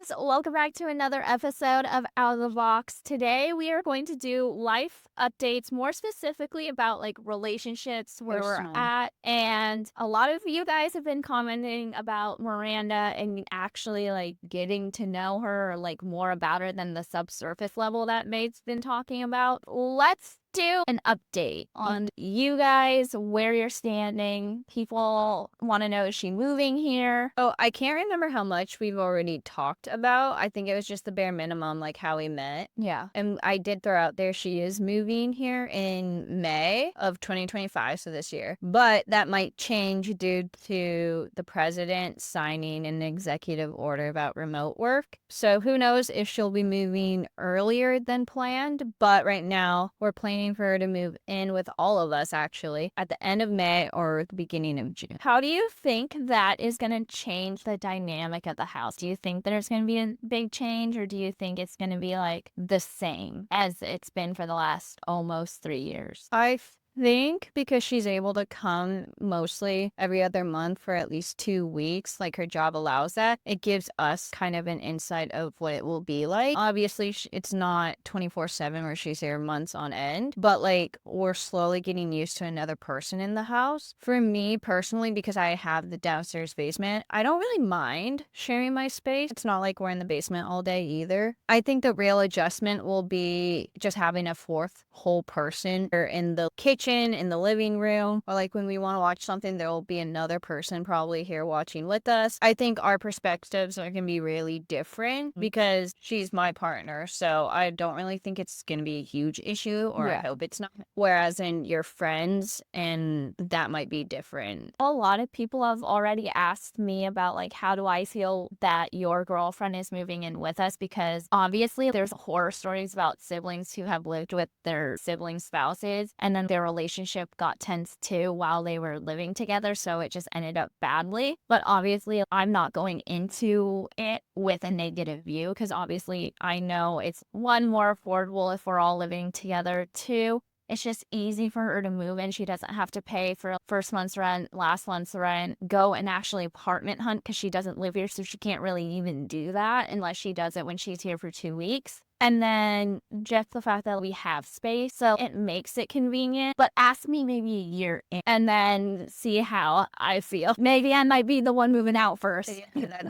So welcome back to another episode of Out of the Box. Today we are going to do life updates, more specifically about like relationships, where we're Personal. at. And a lot of you guys have been commenting about Miranda and actually like getting to know her or like more about her than the subsurface level that Mae's been talking about. Let's do an update on you guys, where you're standing. People want to know, is she moving here? Oh, I can't remember how much we've already talked about. I think it was just the bare minimum, like how we met. Yeah. And I did throw out there she is moving here in May of 2025, so this year. But that might change due to the president signing an executive order about remote work. So who knows if she'll be moving earlier than planned. But right now, we're planning for her to move in with all of us, actually, at the end of May or the beginning of June. How do you think that is going to change the dynamic of the house? Do you think there's going to be a big change, or do you think it's going to be like the same as it's been for the last almost 3 years? I think because she's able to come mostly every other month for at least 2 weeks, like her job allows that, it gives us kind of an insight of what it will be like. Obviously, it's not 24/7 where she's here months on end, but like we're slowly getting used to another person in the house. For me personally, because I have the downstairs basement, I don't really mind sharing my space. It's not like we're in the basement all day either. I think the real adjustment will be just having a fourth whole person or in the kitchen, in the living room, or like when we want to watch something, there will be another person probably here watching with us. I think our perspectives are going to be really different because she's my partner. So I don't really think it's going to be a huge issue, or I hope it's not. Whereas in your friends, and that might be different. A lot of people have already asked me about like, how do I feel that your girlfriend is moving in with us? Because obviously there's horror stories about siblings who have lived with their sibling spouses and then their relationship got tense too while they were living together, so it just ended up badly. But obviously I'm not going into it with a negative view, because obviously I know it's, one, more affordable if we're all living together, two, it's just easy for her to move in. She doesn't have to pay for first month's rent, last month's rent, go and actually apartment hunt, because she doesn't live here, so she can't really even do that unless she does it when she's here for 2 weeks. And then just the fact that we have space, so it makes it convenient. But ask me maybe a year in and then see how I feel. Maybe I might be the one moving out first.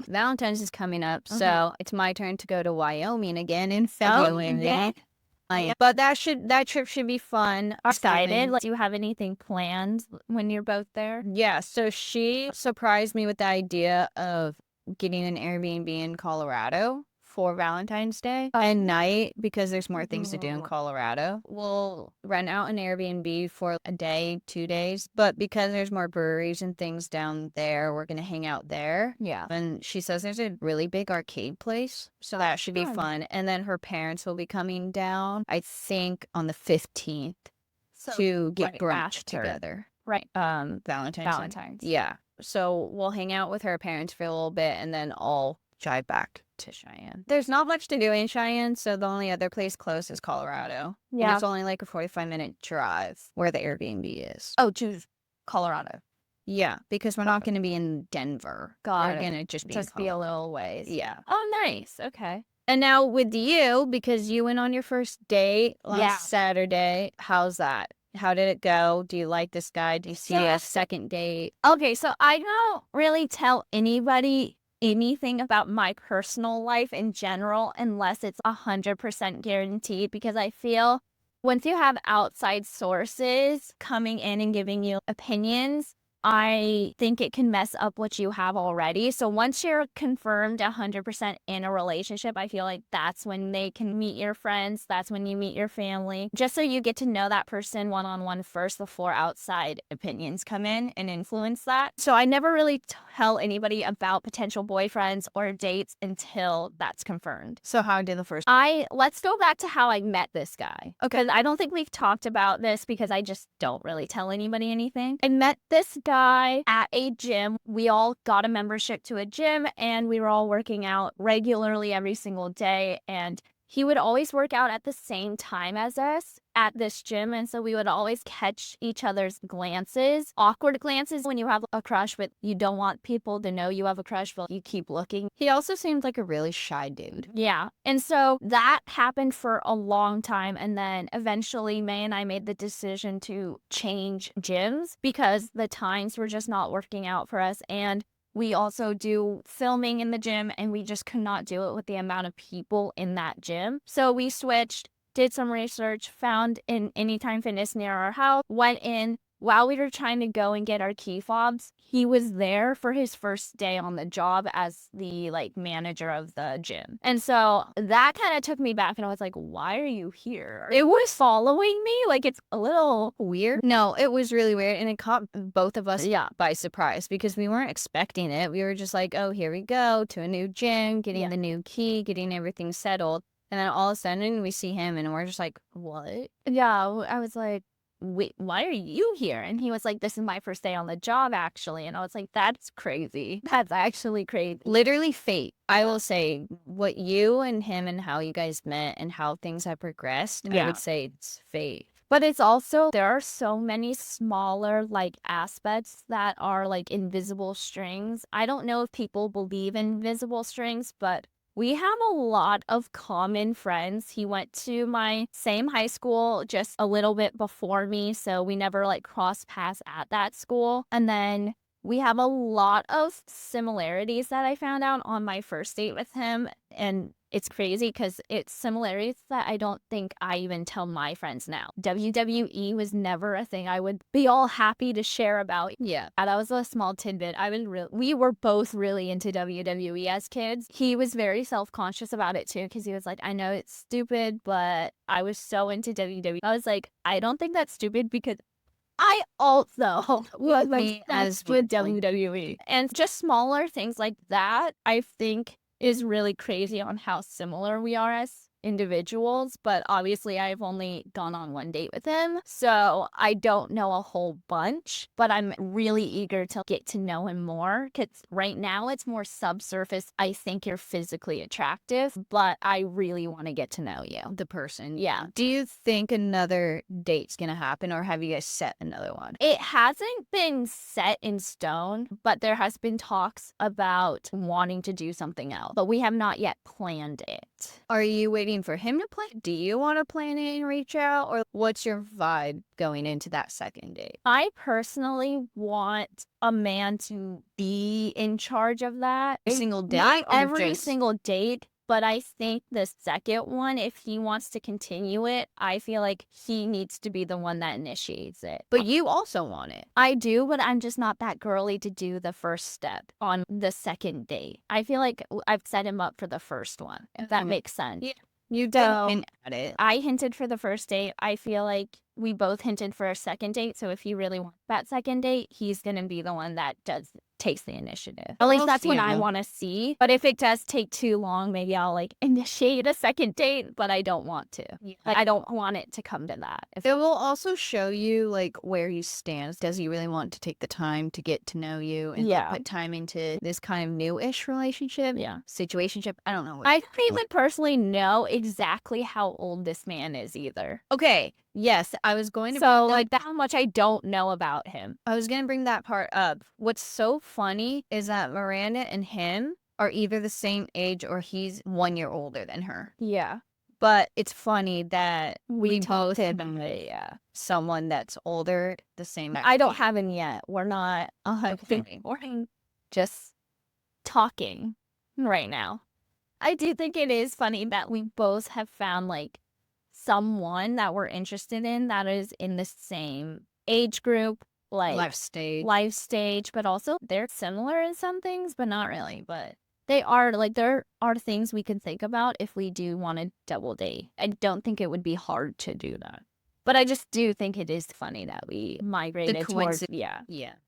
Valentine's is coming up, so it's my turn to go to Wyoming again in February. Yeah. But that trip should be fun. Excited. Like, do you have anything planned when you're both there? Yeah, so she surprised me with the idea of getting an Airbnb in Colorado for Valentine's Day at night, because there's more things to do in Colorado. We'll rent out an Airbnb for a day, 2 days, but because there's more breweries and things down there, we're going to hang out there. Yeah. And she says there's a really big arcade place, so that should be fun. And then her parents will be coming down, I think, on the 15th to get brunch together. Right. Valentine's. Yeah. So we'll hang out with her parents for a little bit and then I'll drive back to Cheyenne. There's not much to do in Cheyenne, so the only other place close is Colorado. Yeah. And it's only like a 45-minute drive where the Airbnb is. Oh, to Colorado. Yeah, because we're not going to be in Denver. Got We're it. going to just Be a little ways. Yeah. Oh, nice. Okay. And now with you, because you went on your first date last Saturday, how's that? How did it go? Do you like this guy? Do you see a second date? Okay, so I don't really tell anybody anything about my personal life in general unless it's 100% guaranteed, because I feel once you have outside sources coming in and giving you opinions, I think it can mess up what you have already. So once you're confirmed 100% in a relationship, I feel like that's when they can meet your friends. That's when you meet your family, just so you get to know that person one-on-one first before outside opinions come in and influence that. So I never really tell anybody about potential boyfriends or dates until that's confirmed. So how did the first... Let's go back to how I met this guy. Okay. Because I don't think we've talked about this, because I just don't really tell anybody anything. I met this guy at a gym. We all got a membership to a gym and we were all working out regularly every single day. And he would always work out at the same time as us at this gym. And so we would always catch each other's glances, awkward glances when you have a crush, but you don't want people to know you have a crush, but you keep looking. He also seemed like a really shy dude. Yeah. And so that happened for a long time. And then eventually May and I made the decision to change gyms because the times were just not working out for us. And we also do filming in the gym, and we just could not do it with the amount of people in that gym. So we switched, did some research, found an Anytime Fitness near our house, went in. While we were trying to go and get our key fobs, he was there for his first day on the job as the like manager of the gym. And so that kind of took me back, and I was like, why are you here? It was following me. Like, it's a little weird. No, it was really weird, and it caught both of us by surprise because we weren't expecting it. We were just like, oh, here we go to a new gym, getting the new key, getting everything settled. And then all of a sudden we see him and we're just like, what? Yeah, I was like, wait, why are you here? And he was like, this is my first day on the job, actually. And I was like, that's crazy. That's actually crazy. Literally fate. I will say what you and him and how you guys met and how things have progressed, I would say it's fate. But it's also, there are so many smaller like aspects that are like invisible strings. I don't know if people believe in invisible strings, but we have a lot of common friends. He went to my same high school just a little bit before me, so we never like crossed paths at that school. And then we have a lot of similarities that I found out on my first date with him. And it's crazy because it's similarities that I don't think I even tell my friends now. WWE was never a thing I would be all happy to share about. Yeah. That was a small tidbit. We were both really into WWE as kids. He was very self-conscious about it too, because he was like, I know it's stupid, but I was so into WWE. I was like, I don't think that's stupid because I also was obsessed with WWE. And just smaller things like that, I think, is really crazy on how similar we are as individuals. But obviously, I've only gone on one date with him, so I don't know a whole bunch. But I'm really eager to get to know him more, because right now it's more subsurface. I think you're physically attractive, but I really want to get to know you, The person. Yeah. Do you think another date's gonna happen, or have you guys set another one? It hasn't been set in stone, but there has been talks about wanting to do something else, but we have not yet planned it. Are you waiting for him to plan? Do you want to plan it and reach out, or what's your vibe going into that second date? I personally want a man to be in charge of that. Every single date? Not or every just- single date, but I think the second one, if he wants to continue it, I feel like he needs to be the one that initiates it. But you also want it. I do, but I'm just not that girly to do the first step on the second date. I feel like I've set him up for the first one, if that makes sense. Yeah. You So- did hint at it. I hinted for the first date. I feel like we both hinted for a second date. So if he really wants that second date, he's going to be the one that takes the initiative. At least Well, that's what I yeah. want to see. But if it does take too long, maybe I'll like initiate a second date, but I don't want to. Like, I don't want it to come to that. If It will also show you like where he stands. Does he really want to take the time to get to know you and Yeah. put time into this kind of new-ish relationship? Yeah. Situationship? I don't know. What I don't even personally know exactly how old this man is either. Okay. Yes, I was going to So like that much I don't know about him. I was gonna bring that part up. What's so funny is that Miranda and him are either the same age or he's 1 year older than her. Yeah. But it's funny that we talked both about it, yeah. someone that's older the same. I don't have him yet. We're not Okay. we're just talking right now. I do think it is funny that we both have found like someone that we're interested in that is in the same age group, like life stage, but also they're similar in some things, but not really. But they are like, there are things we can think about if we do want to double date. I don't think it would be hard to do that. But I just do think it is funny that we migrated towards, yeah.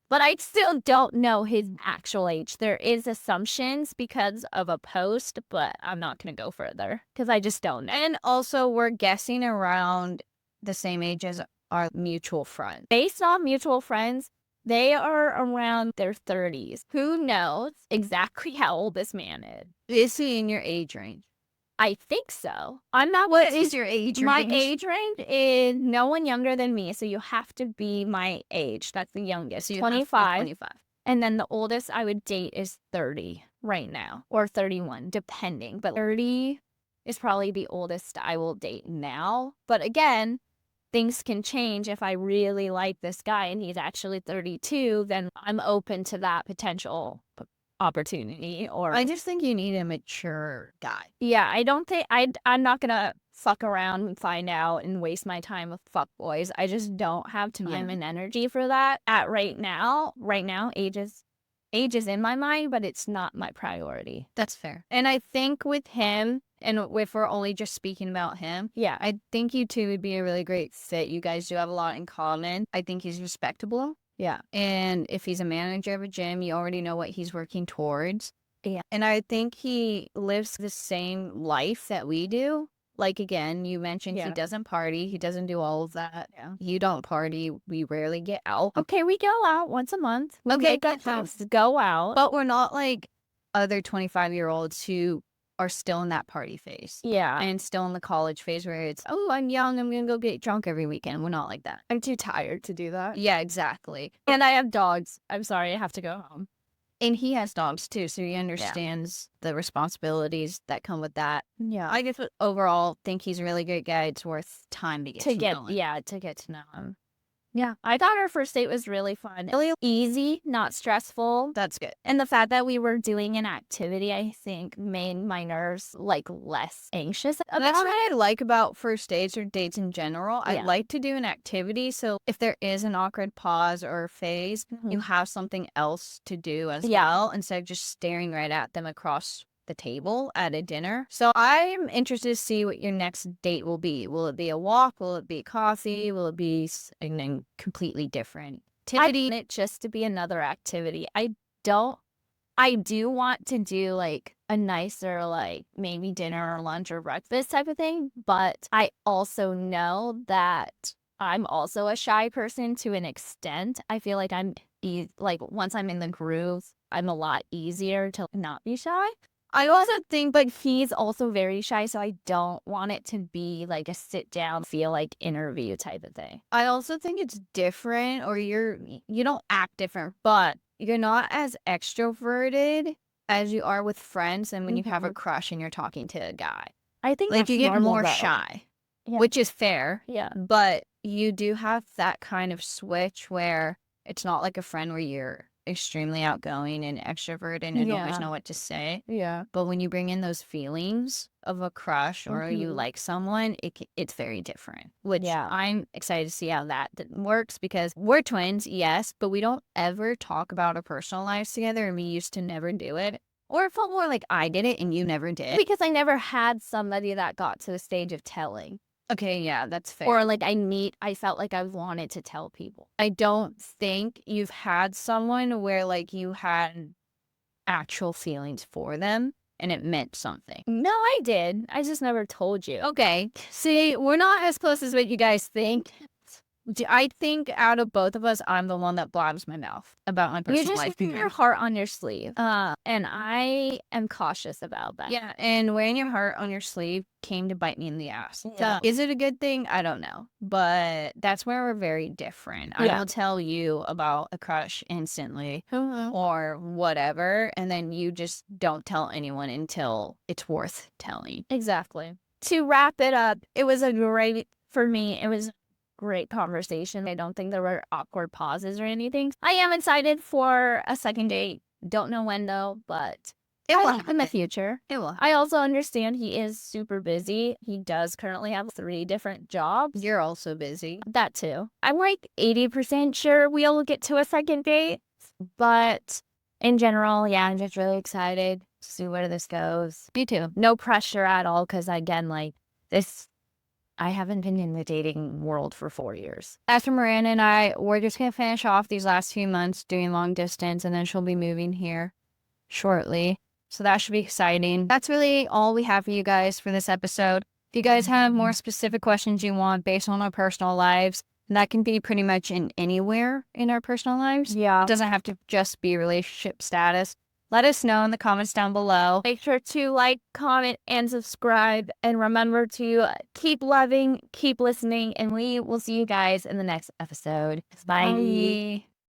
But I still don't know his actual age. There is assumptions because of a post, but I'm not going to go further because I just don't know. And also, we're guessing around the same age as our mutual friend. Based on mutual friends, they are around their 30s. Who knows exactly how old this man is? Is he in your age range? I think so. I'm not. What is your age My range? age range is no one younger than me, so you have to be my age. That's the youngest, So you have 25. 25. And then the oldest I would date is 30 right now, or 31, depending. But 30 is probably the oldest I will date now. But again, things can change. If I really like this guy and he's actually 32, then I'm open to that potential opportunity. Or I just think you need a mature guy. yeah, I don't think I'm not gonna fuck around and find out and waste my time with fuck boys. I just don't have time and energy for that at right now. Right now, age is in my mind, but it's not my priority. That's fair. And I think with him, and if we're only just speaking about him, Yeah. I think you two would be a really great fit. You guys do have a lot in common. I think he's respectable. Yeah. And if he's a manager of a gym, you already know what he's working towards. Yeah. And I think he lives the same life that we do. Like, again, you mentioned he doesn't party. He doesn't do all of that. Yeah. You don't party. We rarely get out. Okay, we go out once a month. We Okay, make up plans to go out. But we're not like other 25-year-olds who are still in that party phase. Yeah. And still in the college phase where it's, oh, I'm young, I'm going to go get drunk every weekend. We're not like that. I'm too tired to do that. Yeah, exactly. And I have dogs. I'm sorry, I have to go home. And he has dogs too, so he understands the responsibilities that come with that. Yeah. I just overall think he's a really great guy. It's worth time to get to know him. Yeah, to get to know him. Yeah, I thought our first date was really fun. Really easy, not stressful. That's good. And the fact that we were doing an activity, I think, made my nerves like less anxious about That's it. what I like about first dates or dates in general. I Yeah. like to do an activity. So if there is an awkward pause or phase, you have something else to do as well instead of just staring right at them across the table at a dinner. So I'm interested to see what your next date will be. Will it be a walk? Will it be coffee? Will it be something completely different? I want it just to be another activity. I do want to do like a nicer, like maybe dinner or lunch or breakfast type of thing. But I also know that I'm also a shy person to an extent. I feel like like once I'm in the groove, I'm a lot easier to not be shy. I also think, but he's also very shy, so I don't want it to be like a sit down, feel like interview type of thing. I also think it's different, or you don't act different, but you're not as extroverted as you are with friends and when you have a crush and you're talking to a guy. I think Like that's you get normal, more though. shy, Yeah. which is fair. Yeah. But you do have that kind of switch where it's not like a friend where you're extremely outgoing and extroverted and always know what to say. Yeah. But when you bring in those feelings of a crush or you like someone, it's very different, which I'm excited to see how that works because we're twins, yes, but we don't ever talk about our personal lives together and we used to never do it. Or it felt more like I did it and you never did. Because I never had somebody that got to the stage of telling. Okay, yeah, that's fair. Or like I felt like I wanted to tell people. I don't think you've had someone where like you had actual feelings for them and it meant something. No, I did. I just never told you. Okay. See, we're not as close as what you guys think. I think out of both of us, I'm the one that blabs my mouth about my personal You just life. wear your heart on your sleeve. And I am cautious about that. Yeah, and wearing your heart on your sleeve came to bite me in the ass. Yeah. So, is it a good thing? I don't know. But that's where we're very different. I will tell you about a crush instantly or whatever, and then you just don't tell anyone until it's worth telling. Exactly. To wrap it up, it was a great conversation. I don't think there were awkward pauses or anything. I am excited for a second date. Don't know when though, but It will in the future. It will. I also understand he is super busy. He does currently have 3 different jobs. You're also busy. That too. I'm like 80% sure we'll get to a second date, but in general, yeah, I'm just really excited to see where this goes. Me too. No pressure at all because again, like I haven't been in the dating world for 4 years. As for Miranda and I, we're just going to finish off these last few months doing long distance, and then she'll be moving here shortly. So that should be exciting. That's really all we have for you guys for this episode. If you guys have more specific questions you want based on our personal lives, that can be pretty much in anywhere in our personal lives. Yeah. It doesn't have to just be relationship status. Let us know in the comments down below. Make sure to like, comment, and subscribe. And remember to keep loving, keep listening, and we will see you guys in the next episode. Bye. Bye.